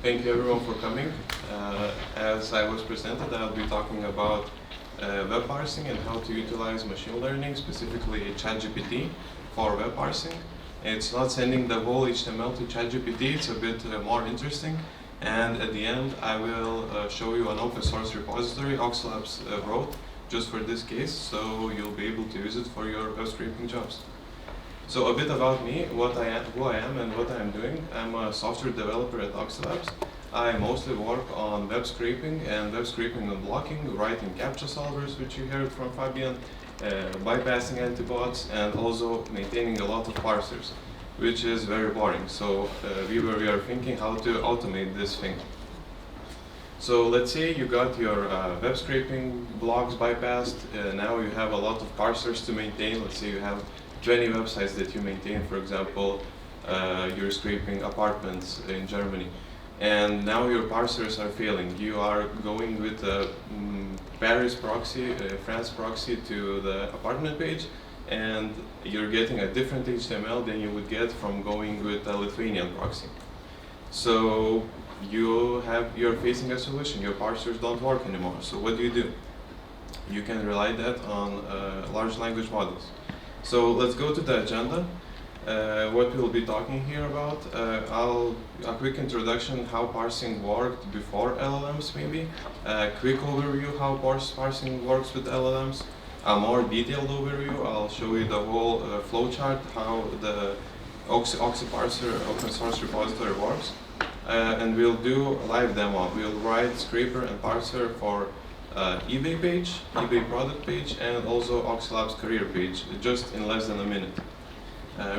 thank you everyone for coming. As I was presented, I'll be talking about web parsing and how to utilize machine learning, specifically ChatGPT for web parsing. It's not sending the whole HTML to ChatGPT, it's a bit more interesting. And at the end, I will show you an open source repository Oxlabs wrote just for this case, so you'll be able to use it for your web scraping jobs. So a bit about me, who I am and what I'm doing. I'm a software developer at Oxlabs. I mostly work on web scraping and blocking, writing CAPTCHA solvers, which you heard from Fabian, bypassing antibots, and also maintaining a lot of parsers, which is very boring. So we are thinking how to automate this thing. So let's say you got your web scraping blocks bypassed. Now you have a lot of parsers to maintain. Let's say you have 20 websites that you maintain. For example, you're scraping apartments in Germany. And now your parsers are failing. You are going with a Paris proxy, France proxy to the apartment page, and you're getting a different HTML than you would get from going with a Lithuanian proxy. So you're facing a solution. Your parsers don't work anymore. So what do? You can rely that on large language models. So let's go to the agenda. What we'll be talking here about, a quick introduction how parsing worked before LLMs maybe, a quick overview how parsing works with LLMs, a more detailed overview. I'll show you the whole flowchart, how the OxyParser open source repository works, and we'll do a live demo. We'll write scraper and parser for eBay page, eBay product page, and also Oxlabs career page, just in less than a minute.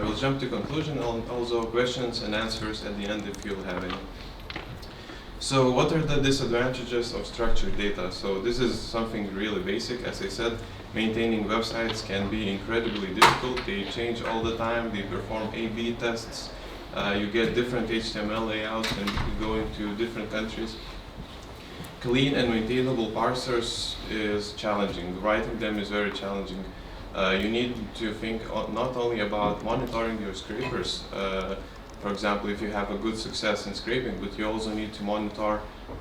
We'll jump to conclusion and also questions and answers at the end if you'll have any. So what are the disadvantages of structured data? So this is something really basic. As I said, maintaining websites can be incredibly difficult. They change all the time. They perform A/B tests. You get different HTML layouts and you go into different countries. Clean and maintainable parsers is challenging. Writing them is very challenging. You need to think not only about monitoring your scrapers, for example, if you have a good success in scraping, but you also need to monitor,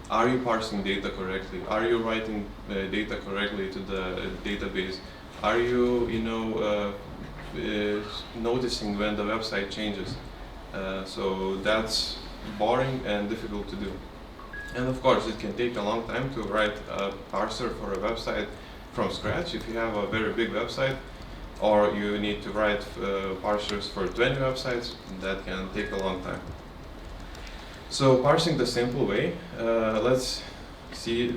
are you parsing data correctly? Are you writing data correctly to the database? Are you, noticing when the website changes? So that's boring and difficult to do. And of course, it can take a long time to write a parser for a website from scratch if you have a very big website, or you need to write parsers for 20 websites. That can take a long time. So parsing the simple way, let's see.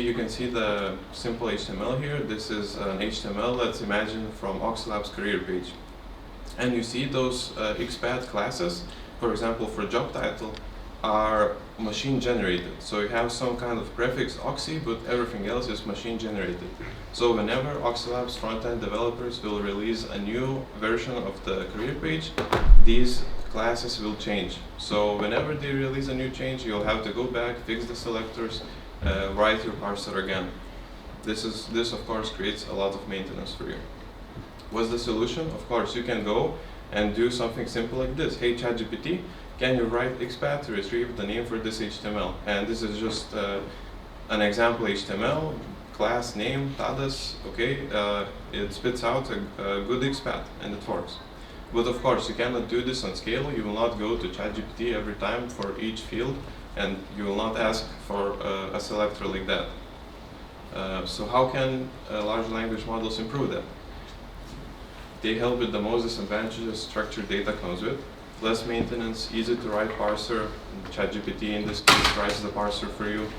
You can see the simple HTML here. This is an HTML. Let's imagine from Oxlabs career page, and you see those expat classes. For example, for job title, are machine generated. So you have some kind of prefix Oxy, but everything else is machine generated. So whenever Oxlabs front-end developers will release a new version of the career page, these classes will change. So whenever they release a new change, you'll have to go back, fix the selectors, write your parser again. This of course creates a lot of maintenance for you. What's the solution? Of course, you can go and do something simple like this. Hey ChatGPT, can you write expat to retrieve the name for this HTML? And this is just an example HTML, class name, Tadas, okay? It spits out a good expat, and it works. But of course, you cannot do this on scale. You will not go to ChatGPT every time for each field, and you will not ask for a selector like that. So how can large language models improve that? They help with the most disadvantages structured data comes with. Less maintenance, easy to write parser. ChatGPT in this case writes the parser for you.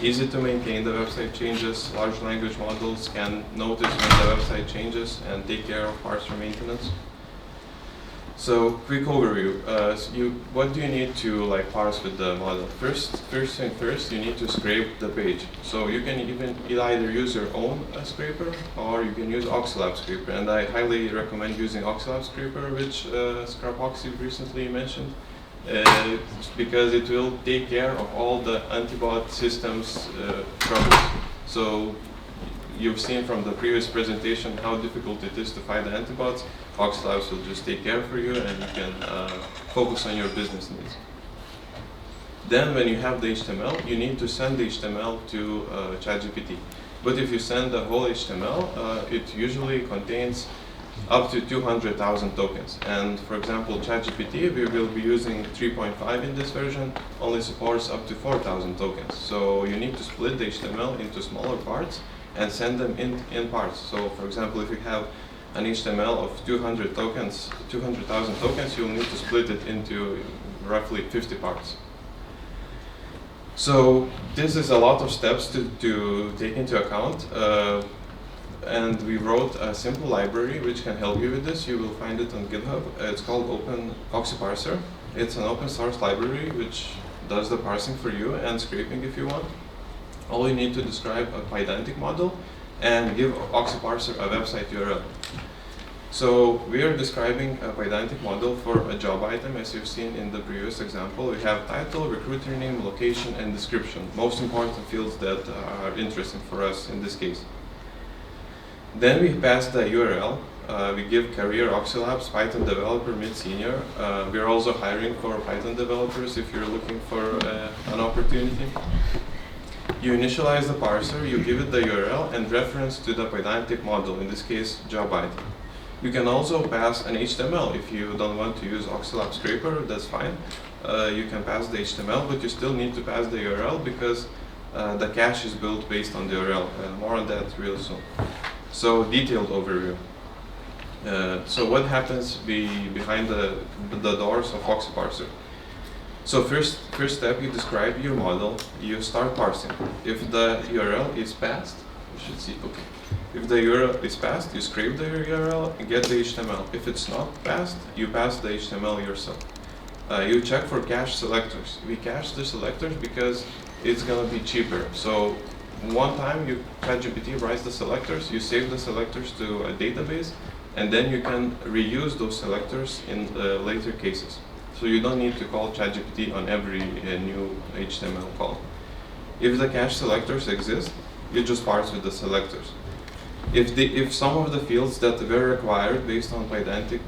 Easy to maintain the website changes. Large language models can notice when the website changes and take care of parser maintenance. So quick overview. What do you need to parse with the model? First thing first, you need to scrape the page. So you can either use your own scraper or you can use Oxlabs scraper. And I highly recommend using Oxlabs scraper, which Scrapoxy recently mentioned, because it will take care of all the antibot systems troubles. So you've seen from the previous presentation how difficult it is to find the antibodies. Oxlabs will just take care for you, and you can focus on your business needs. Then when you have the HTML, you need to send the HTML to ChatGPT. But if you send the whole HTML, it usually contains up to 200,000 tokens. And for example, ChatGPT, we will be using 3.5 in this version, only supports up to 4,000 tokens. So you need to split the HTML into smaller parts and send them in parts. So for example, if you have an HTML of 200,000 tokens, you'll need to split it into roughly 50 parts. So this is a lot of steps to take into account. And we wrote a simple library which can help you with this. You will find it on GitHub. It's called OxyParser. It's an open source library which does the parsing for you and scraping if you want. All you need to describe a Pydantic model and give OxyParser a website URL. So we are describing a Pydantic model for a job item, as you've seen in the previous example. We have title, recruiter name, location, and description. Most important fields that are interesting for us in this case. Then we pass the URL. We give career Oxylabs, Python developer, mid-senior. We are also hiring for Python developers if you're looking for an opportunity. You initialize the parser, you give it the URL and reference to the Pydantic model, in this case, job item. You can also pass an HTML. If you don't want to use Oxylab scraper, that's fine. You can pass the HTML, but you still need to pass the URL because the cache is built based on the URL. More on that real soon. So detailed overview. So what happens behind the doors of OxyParser? So first step, you describe your model, you start parsing. If the URL is passed, you should see, okay. If the URL is passed, you scrape the URL and get the HTML. If it's not passed, you pass the HTML yourself. You check for cache selectors. We cache the selectors because it's going to be cheaper. So one time ChatGPT writes the selectors, you save the selectors to a database, and then you can reuse those selectors in later cases. So you don't need to call ChatGPT on every new HTML call. If the cache selectors exist, you just parse with the selectors. If some of the fields that were required based on Pydantic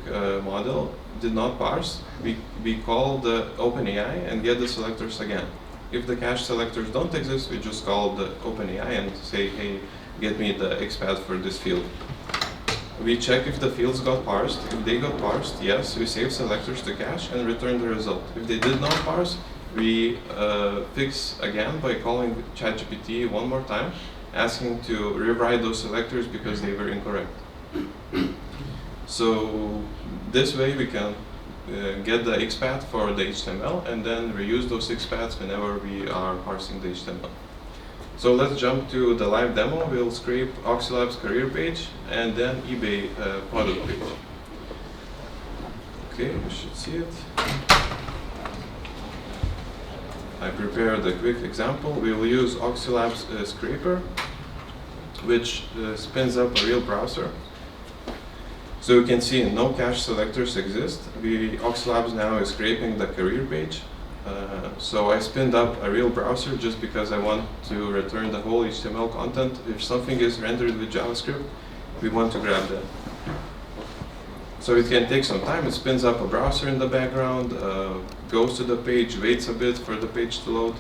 model did not parse, we call the OpenAI and get the selectors again. If the cache selectors don't exist, we just call the OpenAI and say, hey, get me the XPath for this field. We check if the fields got parsed. If they got parsed, yes, we save selectors to cache and return the result. If they did not parse, we fix again by calling ChatGPT one more time, asking to rewrite those selectors because they were incorrect. So this way we can get the XPath for the HTML and then reuse those XPaths whenever we are parsing the HTML. So let's jump to the live demo. We'll scrape Oxylab's career page and then eBay product page. Okay, you should see it. I prepared a quick example. We will use Oxylab's scraper, which spins up a real browser. So you can see no cache selectors exist. Oxylabs now is scraping the career page. So I spinned up a real browser just because I want to return the whole HTML content. If something is rendered with JavaScript, we want to grab that. So it can take some time. It spins up a browser in the background, goes to the page, waits a bit for the page to load.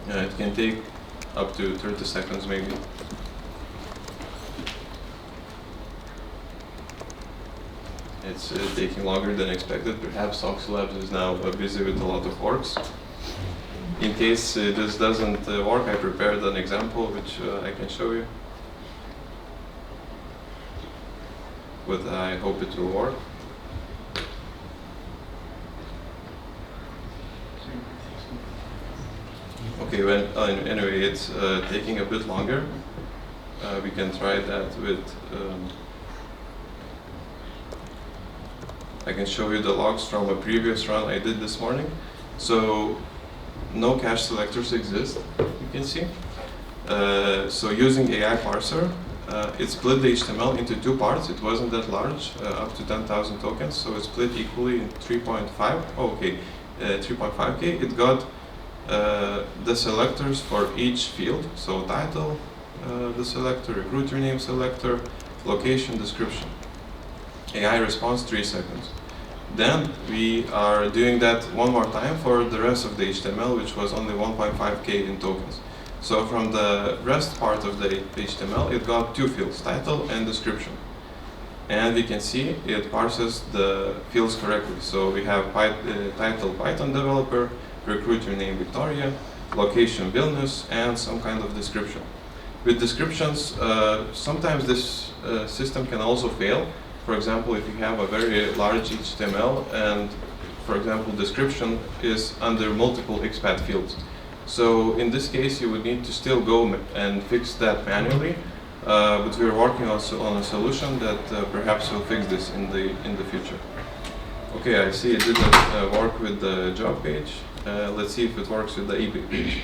It can take up to 30 seconds maybe. It's taking longer than expected. Perhaps Oxylabs is now busy with a lot of works. In case this doesn't work, I prepared an example which I can show you. But I hope it will work. Okay, anyway, it's taking a bit longer. We can try that with I can show you the logs from a previous run I did this morning. So no cache selectors exist, you can see. So using AI parser, it split the HTML into two parts. It wasn't that large, up to 10,000 tokens, so it split equally in 3.5K. It got the selectors for each field, so title, the selector, recruiter name selector, location, description. AI response 3 seconds. Then we are doing that one more time for the rest of the HTML, which was only 1.5K in tokens. So from the rest part of the HTML, it got two fields, title and description. And we can see it parses the fields correctly. So we have title Python developer, recruiter name Victoria, location Vilnius, and some kind of description. With descriptions, sometimes this system can also fail. For example, if you have a very large HTML and, for example, description is under multiple expat fields. So in this case, you would need to still go and fix that manually. But we're working on a solution that perhaps will fix this in the future. Okay, I see it didn't work with the job page. Let's see if it works with the eBay page.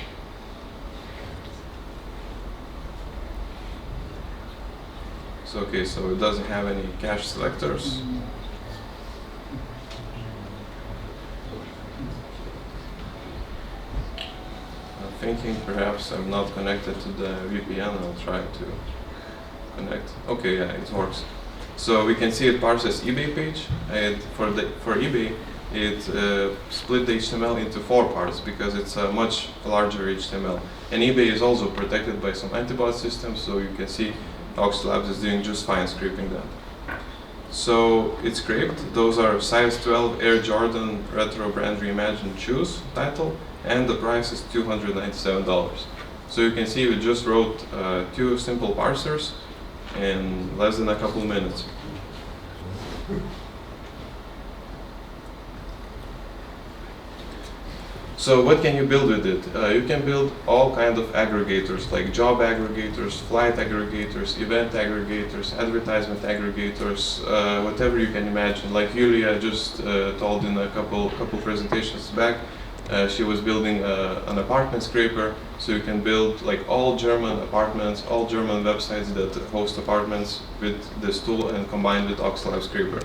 So okay, so it doesn't have any cache selectors. I'm thinking perhaps I'm not connected to the VPN. I'll try to connect. Okay, yeah, it works. So we can see it parses eBay page, and for eBay, it split the HTML into 4 parts because it's a much larger HTML. And eBay is also protected by some antibot systems, so you can see Oxy Labs is doing just fine scraping that. So it's scraped. Those are size 12 Air Jordan Retro Brand Reimagined Shoes title, and the price is $297. So you can see we just wrote 2 simple parsers in less than a couple of minutes. So what can you build with it? You can build all kinds of aggregators, like job aggregators, flight aggregators, event aggregators, advertisement aggregators, whatever you can imagine. Like Yulia just told in a couple presentations back, she was building an apartment scraper, so you can build like all German apartments, all German websites that host apartments with this tool and combined with Oxy Labs Scraper.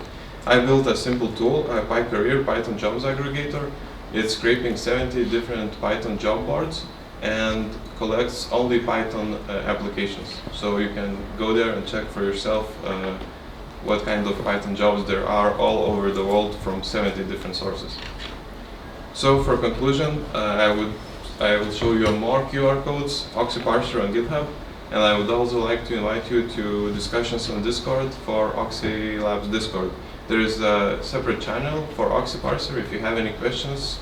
I built a simple tool, a PyCareer Python Jobs Aggregator. It's scraping 70 different Python job boards and collects only Python applications. So you can go there and check for yourself what kind of Python jobs there are all over the world from 70 different sources. So for conclusion, I will show you more QR codes, Oxy Parser on GitHub, and I would also like to invite you to discussions on Discord for Oxy Labs Discord. There is a separate channel for Oxy Parser. If you have any questions,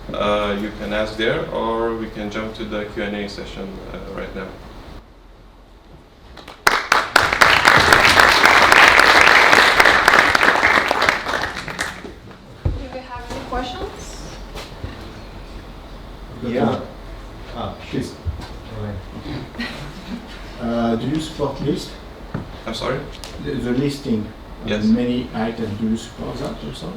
you can ask there, or we can jump to the Q&A session right now. Do we have any questions? Yeah. Please. Do you support list? I'm sorry? The listing. Yes. Many items, do you support that also?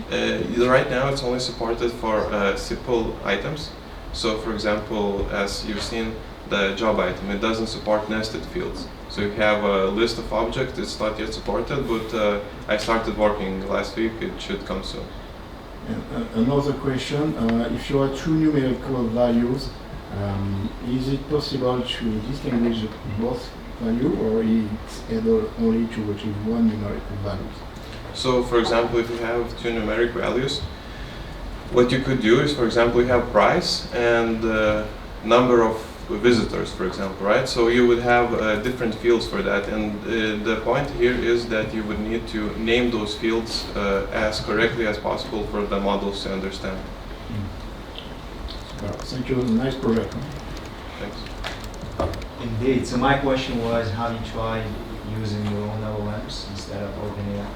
Right now it's only supported for simple items. So for example, as you've seen, the job item, it doesn't support nested fields. So you have a list of objects, it's not yet supported, but I started working last week, it should come soon. Another question, if you have 2 numerical values, is it possible to distinguish both value, or it's able only to achieve 1 numerical value? So for example, if you have 2 numeric values, what you could do is, for example, you have price and number of visitors, for example, right? So you would have different fields for that, and the point here is that you would need to name those fields as correctly as possible for the models to understand. Thank you, nice project. Thanks. Indeed. So my question was, have you tried using your own LLMs instead of OpenAI?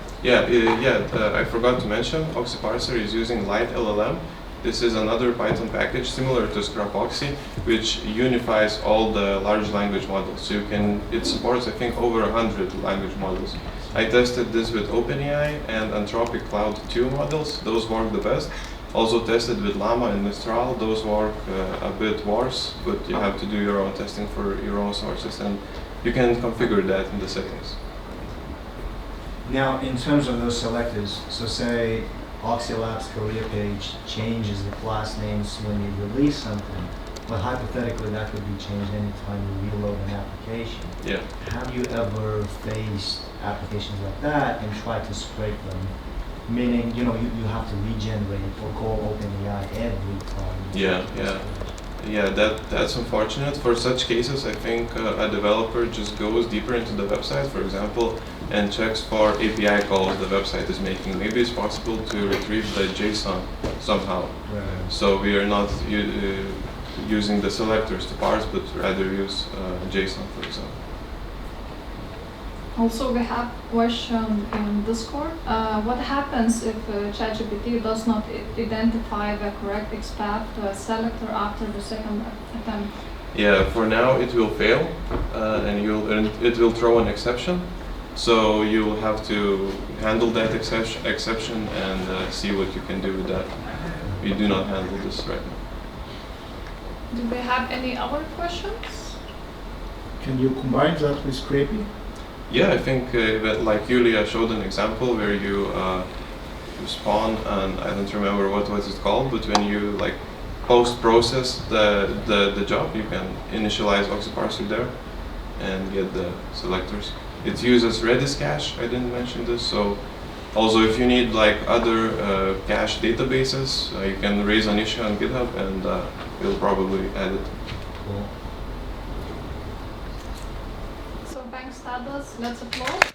I forgot to mention, Oxy Parser is using Lite LLM. This is another Python package similar to Scrap-Oxy, which unifies all the large language models. So it supports, I think, over 100 language models. I tested this with OpenAI and Anthropic Cloud 2 models. Those work the best. Also tested with Llama and Mistral. Those work a bit worse, but you have to do your own testing for your own sources, and you can configure that in the settings. Now, in terms of those selectors, so say Oxy Labs career page changes the class names when you release something, but hypothetically that could be changed anytime you reload an application. Yeah. Have you ever faced applications like that and tried to scrape them Meaning, you have to regenerate or call OpenAI every time. Yeah, that's unfortunate. For such cases, I think a developer just goes deeper into the website, for example, and checks for API calls the website is making. Maybe it's possible to retrieve the JSON somehow. Right. So we are not using the selectors to parse, but rather use JSON, for example. Also, we have question in Discord. What happens if ChatGPT does not identify the correct XPath to a selector after the second attempt? Yeah, for now it will fail, and it will throw an exception. So you will have to handle that exception and see what you can do with that. We do not handle this right now. Do we have any other questions? Can you combine that with scraping? Yeah, I think that like Yulia showed an example where you spawn, and I don't remember what was it called, but when you like post-process the job, you can initialize OxyParser there and get the selectors. It uses Redis cache, I didn't mention this, so also if you need like other cache databases, you can raise an issue on GitHub and we'll probably add it. Cool. So thanks, Tadas. Let's applaud.